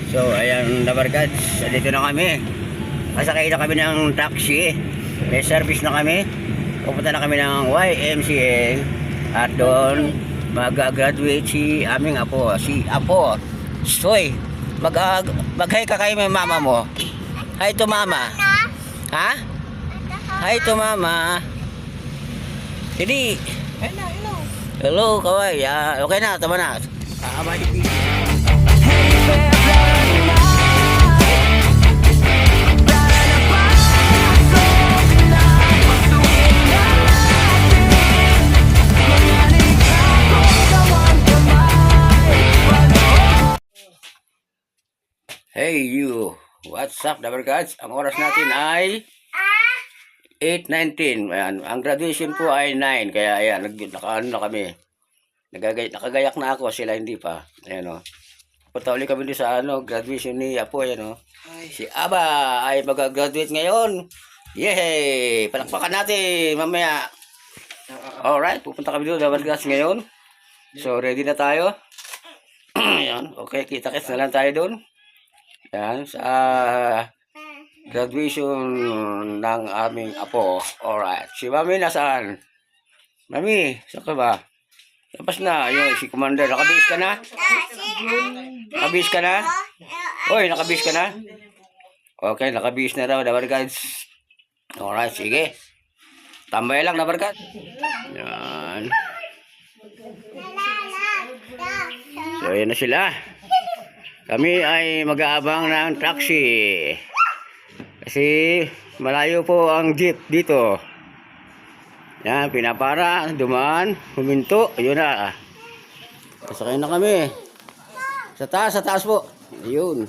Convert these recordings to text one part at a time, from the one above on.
So ayan nabarkads, dito na kami. Kasakay na kami ng taxi. May service na kami. Pupunta na kami ng YMCA. At doon mag-graduate si aming apo. Si Apo Soy. Mag-hi ka kay may mama mo. Hi to mama. Ha? Hi to mama. Hindi. Hello kaway. Okay na, tama na. Hey you, what's up Dabarkads? Ang oras natin ay 8:19. Ayan, ang graduation po ay 9. Kaya ayan, nakaano na kami. Nakagayak na ako, sila hindi pa. Ayan o. Punta ulit kami doon sa graduation ni Apo. Ayan o. Si Aba ay mag-graduate ngayon. Yehey! Palakpakan natin mamaya. Alright, pupunta kami doon Dabarkads ngayon. So ready na tayo. Ayan, okay, kita-kits na lang tayo doon. Yan, sa graduation ng aming apo. Alright. Si Mami nasaan? Mami, saan ka ba? Tapos na. Yun, si Commander. Nakabihis ka na? Nakabihis ka na? Oy, nakabihis ka na? Okay, nakabihis na raw. Dabarkads. Alright, sige. Tambay lang, Dabarkads. Yan. So, yan na sila. Kami ay mag-aabang ng taxi. Kasi malayo po ang jeep dito. Yan, pinapara, dumaan, huminto. Ayun na. Pasakay na kami. Sa taas po. Ayun.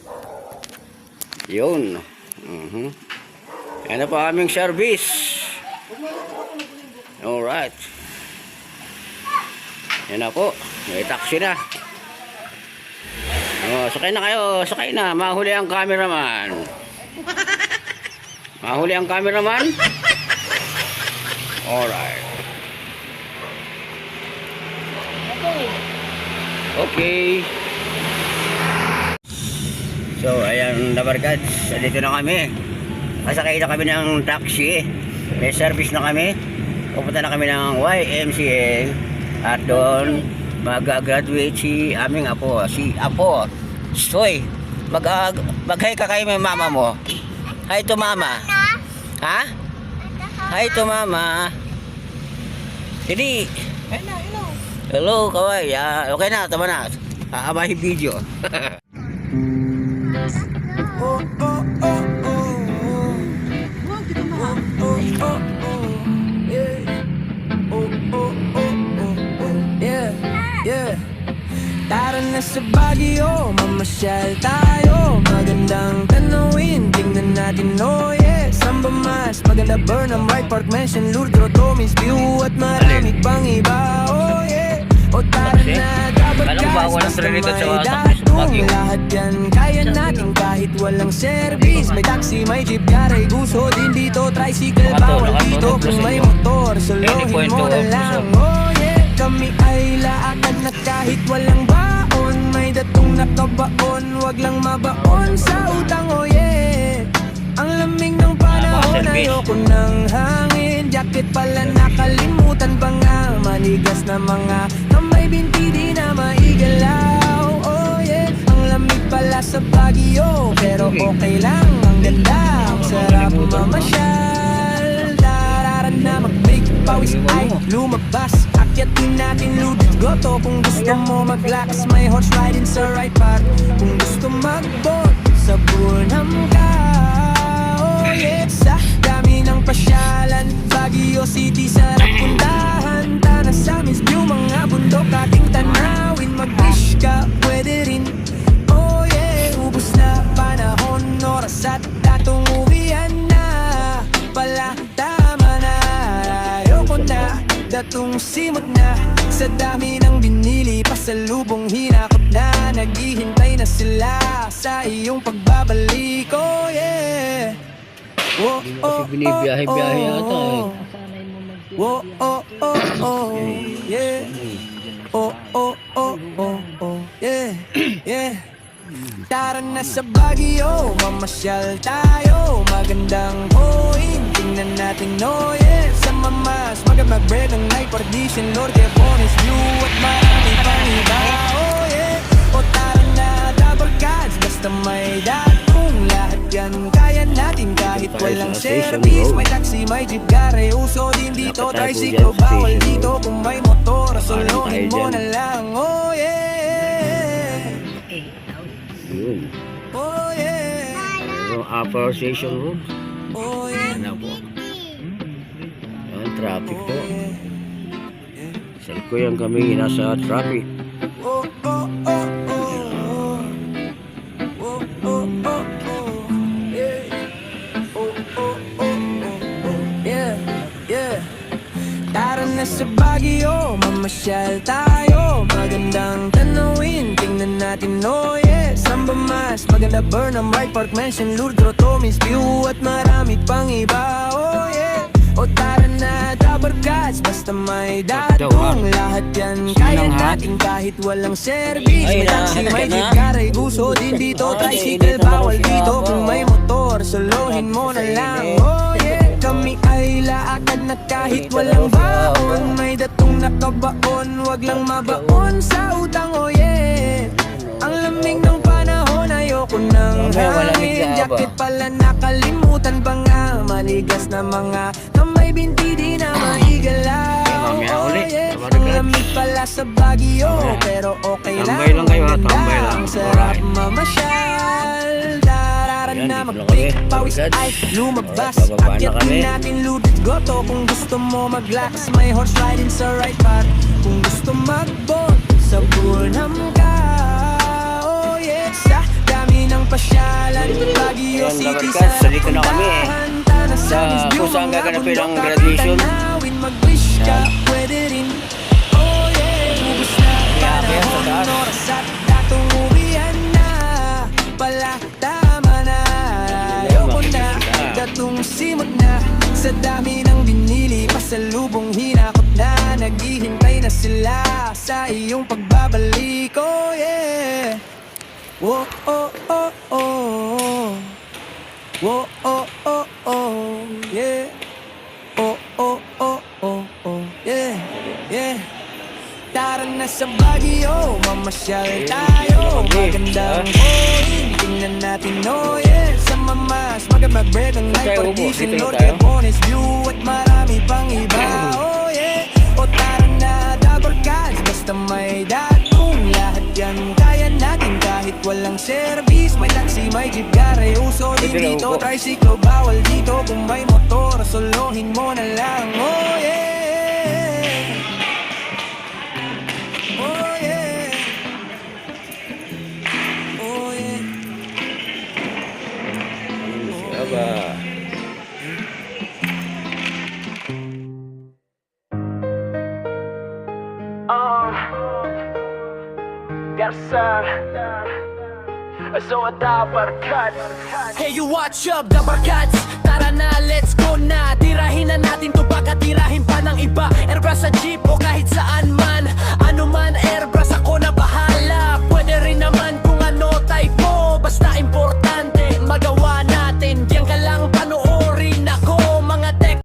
Ayun. Yan na po aming service. Alright. Yan na po. May taxi na. Oh, sakay na kayo, sakay na. Mahuli ang cameraman. Mahuli ang cameraman. Alright. Okay. So, ayan Dabarkads, dito na kami. Kasakay na kami ng taxi. May service na kami. Pupunta na kami ng YMCA. At doon mag-graduate si aming apo. Si Apo Soy. Mag-hi ka kay may mama mo. Hi to mama. Ha? Hi to mama. Hindi. Hello kaway. Okay na, tama na. Aabay video. Tara na sa Baguio, mamasyal tayo. Magandang tanawin, tingnan natin, oh yeah. Samba mas, maganda Burnham, White Park, Mansion, Lourdes, Tomis, View at marami pang iba, oh yeah. O tara na, Dabarkads, basta may datong. Lahat yan, kaya natin kahit walang service. May taxi, may jeep, yaray, gusto din dito. Tricycle, bawal dito. Kung may motor, suluhin mo na lang, oh yeah. Kami ay laakan na kahit walang baon. May datong nakabaon, wag lang mabaon sa utang, oh yeah. Ang lamig ng panahon, ayoko ng hangin. Jacket pala nakalimutan pa nga. Manigas na mga kamay, binti di na maigalaw, oh yeah. Ang lamig pala sa Baguio, pero okay lang. Ang ganda, ang sarap mamasyal. Dararan na mag-break, pawis ay lumabas. Akyatin natin Lourdes Grotto. Kung gusto mo mag-lax, may horse riding sa right park. Kung gusto mag-boat, sa Burnham ka, oh yeah. Sa dami ng pasyalan, Baguio City sarap puntahan. Tara sa Miss View, mga bundok ating tanawin. Mag-wish ka, pwede rin, oh yeah. Ubus na panahon, oras at datong uwian na. Pala tama na, ayoko na. Datong simot na, sa dami ng binili, pasalubong hinakot na. Naghihintay na sila sa iyong pagbabalik, oh yeah. Oh, oh, Binibiyahe-biyahe yata eh. oh, oh, oh, oh, yeah. Oh, oh, oh, oh, oh, yeah, yeah. Tara na sa Baguio, mamasyal tayo. Magandang point, tingnan natin, no, yeah. Sa mamas, mag-bread ng night partition, Norte, Bonis, View at marami pang iba, oh yeah. O tara na, double cards, basta may datong. Lahat yan kaya natin kahit walang service. May taxi, may jeep, gare, uso din dito. Tricycle, bawal dito kung may motor. Solohin mo na lang, oh yeah. Yun. Oh yeah, Yung Upper Station Road. oh yeah, Ano po? Yan, traffic po. Sa yan kami nasa traffic. oh oh oh oh, oh oh oh oh, yeah, oh oh oh oh, yeah, yeah. Tara na sa Baguio, mamasyal tayo. Magandang tanawin, tingnan natin, oh yeah. Samba mas, maganda Burnham, Right Park, Mansion, Lourdes, Tomis, View at marami pang iba, oh yeah. O tara na, double cuts, basta may datong. Lahat yan kaya natin kahit walang service. May taxi, may jeep, gare, gusto din dito. Tricycle, bawal dito kung may motor. Solohin mo na lang, oh yeah. Kami ay laakad na kahit walang baon. May datong nakabaon, wag lang mabaon sa utang, oh yeah. Ang lamig ng panahon, ayoko ng hangin. Jacket pala nakalimutan pa nga. Maligas na mga kamay, binti di na maigala, oh yeah. Ang lamig pala sa Baguio, pero okay lang. Tambay lang kayo, ha? Tambay lang. Ang sarap mamasyal. Tara Yan, na dito na mag-break, kami. pawis Agad. ay lumabas. Bababa na Akyatin kami. natin Lourdes Goto. Kung gusto mo mag-lax, may horse riding sa right park. Kung gusto mag-boat, sa Burnham ka, oh yeah. Sa dami ng pasyalan, Baguio Ayan, City Dabarkas, sa dito na kami, eh. Tana Sa Miss View, kung saan mga gaganapin ang bundok, graduation. tatanawin, mag-wish ka, pwede rin, oh yeah. Ubus na kaya sa panahon, taas. oras at datong uwian na. Pala tama na, ayoko na, datong simot na. Sa dami ng binili, pasalubong hinakot na. Naghihintay na sila sa iyong pagbabalik, oh yeah. Whoa, oh, oh, oh. Whoa, oh, oh, oh, yeah. Oh, oh, oh, oh, oh, yeah, yeah. Tara na sa Baguio, mamasyal tayo. Magandang point, tingnan natin, oh yeah. Sa mamas, mag-bread ng night Tayo, partition, dito Norte, tayo. Bonis, View at marami pang iba, oh yeah. O tara na, double cuts, basta may datong. Lahat yan kaya natin kahit walang service. May taxi, may jeep, gare, uso din dito. Tricycle, bawal dito kung may motor. Solohin mo na lang, oh yeah. Oh yeah. Oh yeah. Aba. Yes sir. So dapat cut. Hey you watch up, dapat cuts. Tara na, let's go na. Tirahin na natin to, baka tirahin pa ng iba.